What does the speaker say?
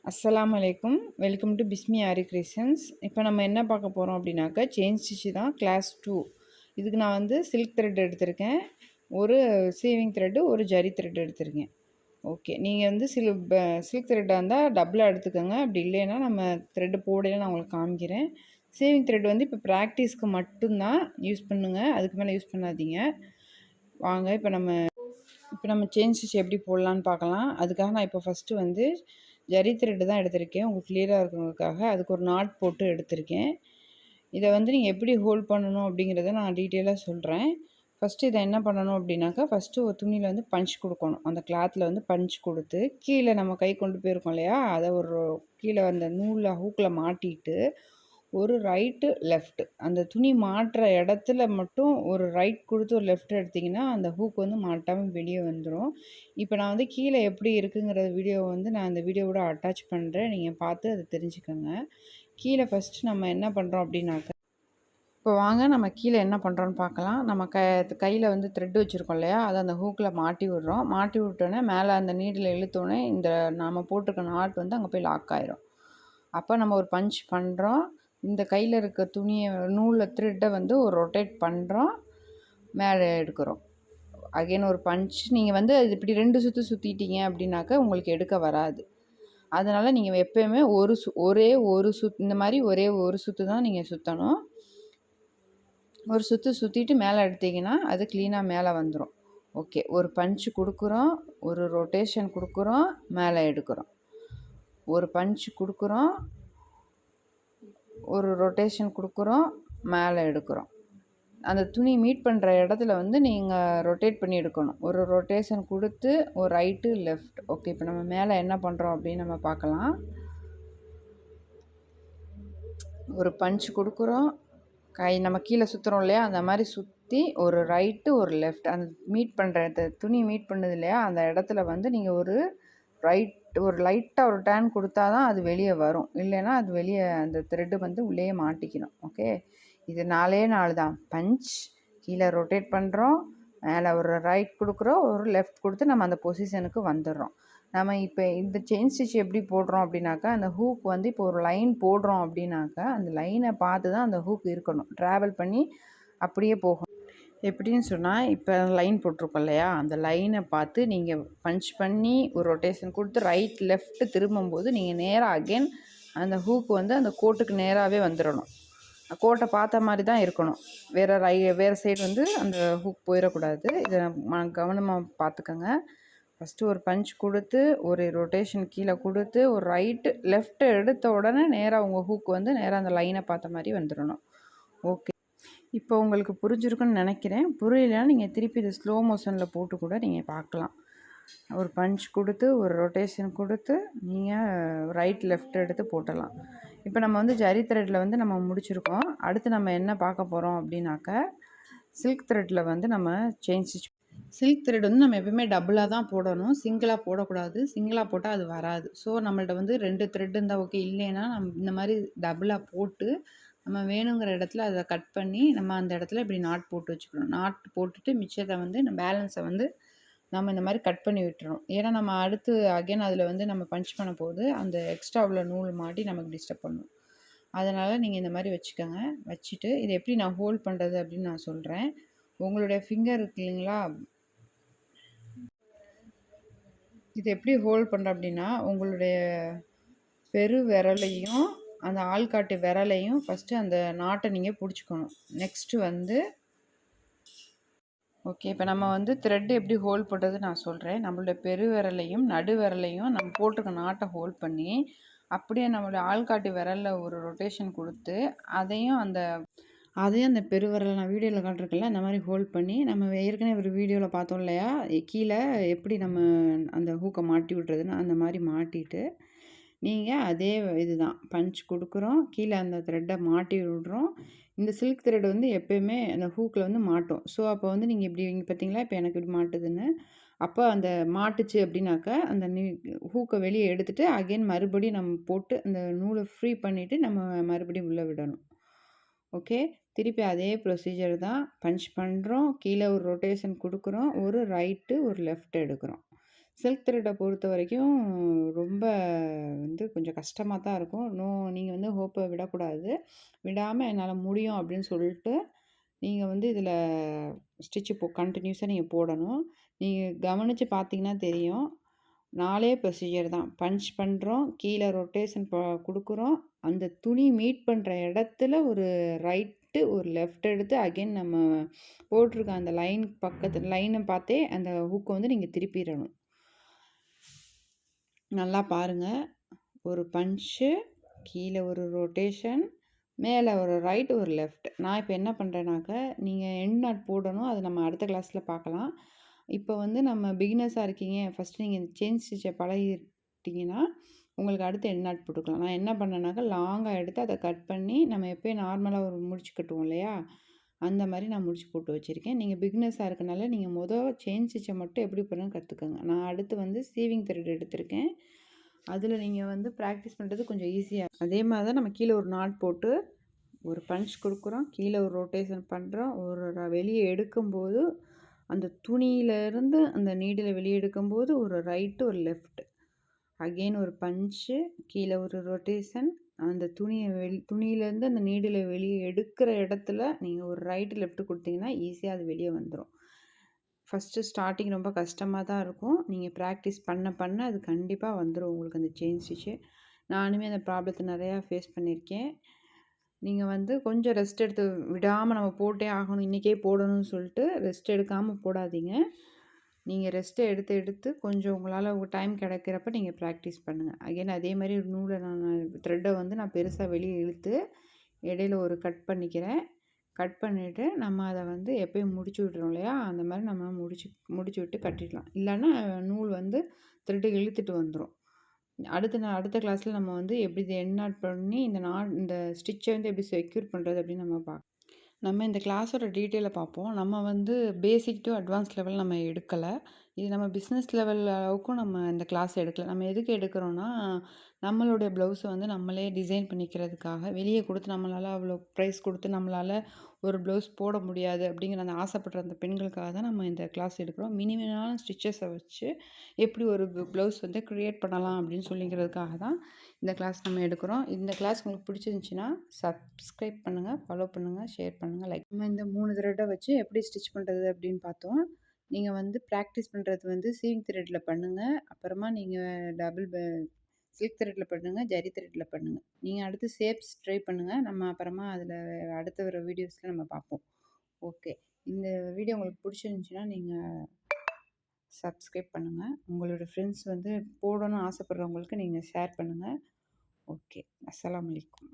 அஸ்ஸலாமு அலைக்கும். Welcome to Bismi aari creations. இப்போ நம்ம என்ன பார்க்க போகிறோம் அப்படின்னாக்கா, செயின் ஸ்டிச்சு தான் கிளாஸ் 2. இதுக்கு நான் வந்து சில்க் த்ரெட் எடுத்திருக்கேன். ஒரு சீவிங் த்ரெட்டு, ஒரு ஜரி த்ரெட் எடுத்திருக்கேன். ஓகே. நீங்கள் வந்து சில்க் த்ரெட்டாக இருந்தால் டபுளாக எடுத்துக்கோங்க. அப்படி இல்லைன்னா நம்ம த்ரெட்டு போடையில நான் உங்களுக்கு காமிக்கிறேன். சேவிங் த்ரெட் வந்து இப்போ ப்ராக்டிஸ்க்கு மட்டும்தான் யூஸ் பண்ணுங்கள். அதுக்கு மேலே யூஸ் பண்ணாதீங்க. வாங்க இப்போ நம்ம செயின் ஸ்டிச் எப்படி போடலான்னு பார்க்கலாம். அதுக்காக நான் இப்போ ஃபஸ்ட்டு வந்து ஜரி த்ரெட்டு தான் எடுத்திருக்கேன். உங்களுக்கு கிளியராக இருக்கணுங்கிறதுக்காக அதுக்கு ஒரு நாட் போட்டு எடுத்திருக்கேன். இதை வந்து நீங்கள் எப்படி ஹோல்ட் பண்ணணும் அப்படிங்கிறத நான் டீட்டெயிலாக சொல்கிறேன். ஃபஸ்ட்டு இதை என்ன பண்ணணும் அப்படின்னாக்கா, ஃபஸ்ட்டு ஒரு துணியில் வந்து பஞ்ச் கொடுக்கணும். அந்த கிளாத்தில் வந்து பஞ்ச் கொடுத்து கீழே நம்ம கை கொண்டு போயிருக்கோம் இல்லையா, அதை ஒரு கீழே அந்த நூலில் ஹூக்கில் மாட்டிட்டு ஒரு ரைட்டு லெஃப்ட்டு அந்த துணி மாட்டுற இடத்துல மட்டும் ஒரு ரைட் கொடுத்து ஒரு லெஃப்ட் எடுத்திங்கன்னா அந்த ஹூக் வந்து மாட்டாமல் வெளியே வந்துடும். இப்போ நான் வந்து கீழே எப்படி இருக்குங்கிற வீடியோவை வந்து நான் அந்த வீடியோவோட அட்டாச் பண்ணுறேன். நீங்கள் பார்த்து அதை தெரிஞ்சுக்கோங்க. கீழே ஃபஸ்ட்டு நம்ம என்ன பண்ணுறோம் அப்படின்னாக்க, இப்போ வாங்க நம்ம கீழே என்ன பண்ணுறோன்னு பார்க்கலாம். நம்ம கையில் வந்து த்ரெட் வச்சுருக்கோம் இல்லையா, அதை அந்த ஹூக்கில் மாட்டி விடுறோம். மாட்டி விட்டோன்னே மேலே அந்த நீடில் இழுத்தோடனே இந்த நாம் போட்டிருக்க நாட் வந்து அங்கே போய் லாக் ஆயிரும். அப்போ நம்ம ஒரு பஞ்ச் பண்ணுறோம். இந்த கையில் இருக்க துணியை நூலில் த்ரெட்டை வந்து ஒரு ரொட்டேட் பண்ணுறோம், மேலே எடுக்கிறோம். அகைன் ஒரு பஞ்ச். நீங்கள் வந்து அது இப்படி 2 சுற்று சுற்றிட்டீங்க அப்படின்னாக்கா உங்களுக்கு எடுக்க வராது. அதனால் நீங்கள் எப்போயுமே ஒரே ஒரு இந்த மாதிரி ஒரே ஒரு சுற்று தான் நீங்கள் சுற்றணும். ஒரு சுற்று சுற்றிட்டு மேலே எடுத்தீங்கன்னா அது க்ளீனாக மேலே வந்துடும். ஓகே. ஒரு பஞ்ச் கொடுக்குறோம், ஒரு ரொட்டேஷன் கொடுக்குறோம், மேலே எடுக்கிறோம். ஒரு பஞ்ச் கொடுக்குறோம், ஒரு ரொட்டேஷன் கொடுக்குறோம், மேலே எடுக்கிறோம். அந்த துணி மீட் பண்ணுற இடத்துல வந்து நீங்கள் ரொட்டேட் பண்ணி எடுக்கணும். ஒரு ரொட்டேஷன் கொடுத்து ஒரு ரைட்டு லெஃப்ட். ஓகே. இப்போ நம்ம மேலே என்ன பண்ணுறோம் அப்படின்னு நம்ம பார்க்கலாம். ஒரு பஞ்ச் கொடுக்குறோம், நம்ம கீழே சுற்றுறோம் இல்லையா, அந்த மாதிரி சுற்றி ஒரு ரைட்டு ஒரு லெஃப்ட் அந்த மீட் பண்ணுற துணி மீட் பண்ணுது இல்லையா, அந்த இடத்துல வந்து நீங்கள் ஒரு லைட்டாக ஒரு டேர்ன் கொடுத்தா தான் அது வெளியே வரும். இல்லைன்னா அது வெளியே அந்த த்ரெட்டு வந்து உள்ளேயே மாட்டிக்கணும். ஓகே. இது 4 தான். பஞ்ச், கீழே ரொட்டேட் பண்ணுறோம், மேலே ஒரு ரைட் கொடுக்குறோம், ஒரு லெஃப்ட் கொடுத்து நம்ம அந்த பொசிஷனுக்கு வந்துடுறோம். நம்ம இப்போ இந்த செயின் ஸ்டிச் எப்படி போடுறோம் அப்படின்னாக்கா, அந்த ஹூக் வந்து இப்போ ஒரு லைன் போடுறோம் அப்படின்னாக்கா, அந்த லைனை பார்த்து தான் அந்த ஹூக் இருக்கணும். ட்ராவல் பண்ணி அப்படியே போகும். எப்படின்னு சொன்னால், இப்போ லைன் போட்டிருக்கோம் இல்லையா, அந்த லைனை பார்த்து நீங்கள் பஞ்ச் பண்ணி ஒரு ரொட்டேஷன் கொடுத்து ரைட் லெஃப்ட் திரும்பும்போது நீங்கள் நேராக அகெயின் அந்த ஹூக் வந்து அந்த கோட்டுக்கு நேராகவே வந்துடணும். கோட்டை பார்த்த மாதிரி தான் இருக்கணும். வேறு சைடு வந்து அந்த ஹூக் போயிடக்கூடாது. இதை கவனமாக பார்த்துக்கோங்க. ஃபஸ்ட்டு ஒரு பஞ்ச் கொடுத்து ஒரு ரொட்டேஷன் கீழே கொடுத்து ஒரு ரைட்டு லெஃப்ட் எடுத்த உடனே நேராக உங்கள் ஹூக் வந்து நேராக அந்த லைனை பார்த்த மாதிரி வந்துடணும். ஓகே. இப்போ உங்களுக்கு புரிஞ்சிருக்குன்னு நினைக்கிறேன். புரியலைன்னா நீங்கள் திருப்பி இதை ஸ்லோ மோஷனில் போட்டு கூட நீங்கள் பார்க்கலாம். ஒரு பஞ்ச் கொடுத்து ஒரு ரொட்டேஷன் கொடுத்து நீங்கள் ரைட் லெஃப்ட் எடுத்து போட்டலாம். இப்போ நம்ம வந்து ஜரி த்ரெட்டில் வந்து நம்ம முடிச்சிருக்கோம். அடுத்து நம்ம என்ன பார்க்க போகிறோம் அப்படின்னாக்க, சில்க் த்ரெட்டில் வந்து நம்ம செயின் ஸ்டிச். சில்க் த்ரெட் வந்து நம்ம எப்பவுமே டபுளாக தான் போடணும், சிங்கிளாக போடக்கூடாது. சிங்கிளாக போட்டால் அது வராது. ஸோ நம்மள்ட்ட வந்து 2 த்ரெட் இருந்தால் ஓகே. இல்லைன்னா இந்த மாதிரி டபுளாக போட்டு நம்ம வேணுங்கிற இடத்துல அதை கட் பண்ணி நம்ம அந்த இடத்துல இப்படி நாட் போட்டு வச்சுக்கணும். நாட் போட்டுட்டு மிச்சத்தை வந்து பேலன்ஸை வந்து நம்ம இந்த மாதிரி கட் பண்ணி விட்டுறணும். ஏன்னா நம்ம அடுத்து அகைன் அதில் வந்து நம்ம பஞ்ச் பண்ண போது அந்த எக்ஸ்ட்ரா உள்ள நூல் மாட்டி நமக்கு டிஸ்டர்ப் பண்ணும். அதனால் நீங்கள் இந்த மாதிரி வச்சுக்கோங்க. வச்சுட்டு இதை எப்படி நான் ஹோல்ட் பண்ணுறது அப்படின்னு நான் சொல்கிறேன். உங்களுடைய ஃபிங்கர் இருக்கு இல்லைங்களா, இது எப்படி ஹோல்ட் பண்ணுறோம் அப்படின்னா, உங்களுடைய பெரு விரலையும் அந்த ஆள்காட்டு விரலையும் ஃபஸ்ட்டு அந்த நாட்டை நீங்கள் பிடிச்சிக்கணும். நெக்ஸ்ட்டு வந்து ஓகே. இப்போ நம்ம வந்து த்ரெட் எப்படி ஹோல்ட் பண்ணுறது நான் சொல்கிறேன். நம்மளுடைய பெரு விரலையும் நடு விரலையும் நம்ம போட்டிருக்க நாட்டை ஹோல்ட் பண்ணி, அப்படியே நம்மளுடைய ஆள்காட்டு விரலில் ஒரு ரொட்டேஷன் கொடுத்து அதையும் அந்த பெருவிரல் நான் வீடியோவில் காட்டிருக்கேன்ல, அந்த மாதிரி ஹோல்ட் பண்ணி நம்ம ஏற்கனவே ஒரு வீடியோவில் பார்த்தோம் இல்லையா, கீழே எப்படி நம்ம அந்த ஹூக்கை மாட்டி விட்றதுன்னு அந்த மாதிரி மாட்டிட்டு நீங்கள் அதே இதுதான் பஞ்ச் கொடுக்குறோம், கீழே அந்த த்ரெட்டை மாட்டி விடுறோம். இந்த சில்க் த்ரெட் வந்து எப்போயுமே அந்த ஹூக்கில் வந்து மாட்டும். ஸோ அப்போ வந்து நீங்கள் இப்படி பார்த்தீங்களா, இப்போ எனக்கு இப்படி மாட்டுதுன்னு. அப்போ அந்த மாட்டுச்சு அப்படின்னாக்கா அந்த ஹூக்கை வெளியே எடுத்துகிட்டு அகெயின் மறுபடியும் நம்ம போட்டு அந்த நூலை ஃப்ரீ பண்ணிவிட்டு நம்ம மறுபடியும் உள்ளே விடணும். ஓகே. திருப்பி அதே ப்ரொசீஜர் தான். பஞ்ச் பண்ணுறோம், கீழே ஒரு ரொட்டேஷன் கொடுக்குறோம், ஒரு ரைட்டு ஒரு லெஃப்ட் எடுக்கிறோம். சில்க் த்ரெட்டை பொறுத்த வரைக்கும் ரொம்ப வந்து கொஞ்சம் கஷ்டமா தான் இருக்கும். நீங்க வந்து ஹோப்ப விடக்கூடாது. விடாம என்னால முடியும் அப்படின்னு சொல்லிட்டு, நீங்க வந்து இதில ஸ்டிட்ச் கன்டினியூஸா நீங்க போடணும். நீங்க கவனிச்சு பார்த்தீங்கன்னா தெரியும். 4 ப்ரொசீஜர் தான். பஞ்ச் பண்றோம், கீழ ரொட்டேஷன் குடுக்குறோம். அந்த துணி மீட் பண்ற இடத்துல ஒரு ரைட்டு, ஒரு லெஃப்ட் எடுத்து அகைன் நம்ம போட்டிருக்க அந்த லைன் பக்கத்து லைன பார்த்தே அந்த ஹூக்க வந்து நீங்க திருப்பிறணும். நல்லா பாருங்க. ஒரு பஞ்ச்சு, கீழ ஒரு ரொட்டேஷன், மேல ஒரு ரைட், ஒரு லெஃப்ட். நான் இப்ப என்ன பண்றேன்னாக்க, நீங்க எண்ட் நாட் போடணும். அது நம்ம அடுத்த கிளாஸ்ல பார்க்கலாம். இப்ப வந்து நம்ம பிகினர்ஸா இருக்கீங்க. ஃபர்ஸ்ட் நீங்க இந்த செயின் ஸ்டிச்ச பழகிட்டீங்கன்னா, உங்களுக்கு அடுத்து எண்ட் நாட் போட்டுக்கலாம். நான் என்ன பண்ணேன்னாக்க, லாங்கா எடுத்து அத கட் பண்ணி, நம்ம எப்பயும் நார்மலா ஒரு முடிச்சு கட்டுவோம் இல்லையா? அந்த மாரி நான் முடிச்சு போட்டு வச்சிருக்கேன். நீங்க பிகினர்ஸா இருக்கனால, நீங்க செயின் ஸ்டிச்ச மட்டும் எப்படி போடுறதுன்னு கத்துக்கங்க. நான் அடுத்து வந்து சீவிங் த்ரெட் எடுத்திருக்கேன். அதில நீங்க வந்து பிராக்டிஸ் பண்ணுறது கொஞ்சம் ஈஸியா அதே மாரி தான் நம்ம கீழ ஒரு நாட் போட்டு, ஒரு பஞ்ச் குடுக்குறோம். கீழ ஒரு ரொட்டேஷன் பண்றோம். வெளிய எடுக்கும்போது, அந்த துணியிலருந்து அந்த நீடில வெளிய எடுக்கும்போது, ஒரு ரைட், ஒரு லெஃப்ட். அகைன் ஒரு பஞ்ச்சு, கீழ ஒரு ரொட்டேஷன். அந்த துணியிலேருந்து அந்த நீடில வெளிய எடுக்கிற இடத்துல, நீங்க ஒரு ரைட், லெஃப்ட் குடுத்தீங்கன்னா, ஈஸியா அது வெளிய வந்துரும். ஃபஸ்ட்டு ஸ்டார்ட்டிங் ரொம்ப கஷ்டமா தான் இருக்கும். நீங்க பிராக்டிஸ் பண்ண, பண்ண அது கண்டிப்பா வந்துரும் உங்களுக்கு அந்த செயின் ஸ்டிச்சு. நானுமே அந்த ப்ராப்ளத்த நெறையா ஃபேஸ் பண்ணியிருக்கேன். நீங்க வந்து கொஞ்சம் ரெஸ்ட் எடுத்து விடாம நம்ம போட்டே ஆகணும், இன்னைக்கே போடணும்னு சொல்லிட்டு ரெஸ்ட் எடுக்காம போடாதீங்க. நீங்க ரெஸ்ட்ட எடுத்து, எடுத்து கொஞ்சம் உங்களால டைம் கிடைக்கிறப்ப நீங்க பிராக்டிஸ் பண்ணுங்க. அகைன் அதே மாரி ஒரு நூல த்ரெட்ட வந்து நான் பெருசா வெளிய இழுத்து, இடையில ஒரு கட் பண்ணிக்கிறேன். கட் பண்ணிட்டு, நம்ம அத வந்து எப்பயும் முடிச்சு விட்றோம் இல்லையா? அந்த மாரி நம்ம முடிச்சு விட்டு கட்டிடலாம். இல்லன்னா நூல் வந்து த்ரெட் இழுத்துட்டு வந்துரும். அடுத்த கிளாஸ்ல நம்ம வந்து எப்படி இத எண்ட் நாட் பண்ணி இந்த ஸ்டிச்ச வந்து எப்படி செக்யூர் பண்றது அப்படின்னு நம்ம நம்ம இந்த கிளாஸோட டீட்டெயில பார்ப்போம். நம்ம வந்து பேசிக் டூ அட்வான்ஸ் லெவல் நம்ம எடுக்கல. இது நம்ம பிஸ்னஸ் லெவல் அளவுக்கும் நம்ம இந்த கிளாஸ் எடுக்கல. நம்ம எதுக்கு எடுக்கிறோம்னா, நம்மளுடைய ப்ளவுஸ வந்து நம்மளே டிசைன் பண்ணிக்கிறதுக்காக, வெளிய குடுத்து நம்மளால அவ்வளோ ப்ரைஸ் குடுத்து நம்மளால ஒரு ப்ளவுஸ் போட முடியாது அப்படிங்கிற அந்த ஆசைப்படுற அந்த பெண்களுக்காக தான் நம்ம இந்த கிளாஸ் எடுக்கிறோம். மினிமலான ஸ்டிச்சஸ வச்சு எப்படி ஒரு ப்ளவுஸ் வந்து கிரியேட் பண்ணலாம் அப்படின்னு சொல்லிக்கிறதுக்காக தான் இந்த கிளாஸ் நம்ம எடுக்கிறோம். இந்த கிளாஸ் உங்களுக்கு பிடிச்சிருந்துச்சுன்னா, சப்ஸ்கிரைப் பண்ணுங்க, ஃபாலோ பண்ணுங்க, ஷேர் பண்ணுங்க, லைக் நம்ம இந்த 3 த்ரெட்ட வச்சு எப்படி ஸ்டிச் பண்ணுறது அப்படின்னு பார்த்தோம். நீங்க வந்து பிராக்டிஸ் பண்ணுறது வந்து சீவிங் த்ரெட்ல பண்ணுங்க. அப்புறமா நீங்க டபுள் சில்க் த்ரெட்ல பண்ணுங்க, ஜரி த்ரெட்ல பண்ணுங்க. நீங்க அடுத்து ஷேப்ஸ் ட்ரை பண்ணுங்க. நம்ம அப்புறமா அதில அடுத்து வர வீடியோஸ்ல நம்ம பார்ப்போம். ஓகே. இந்த வீடியோ உங்களுக்கு பிடிச்சிருந்துச்சுன்னா, நீங்க சப்ஸ்கிரைப் பண்ணுங்க. உங்களோட ஃப்ரெண்ட்ஸ் வந்து போடணும்னு ஆசைப்படுறவங்களுக்கு நீங்க ஷேர் பண்ணுங்க. ஓகே. அஸ்ஸலாமு அலைக்கும்.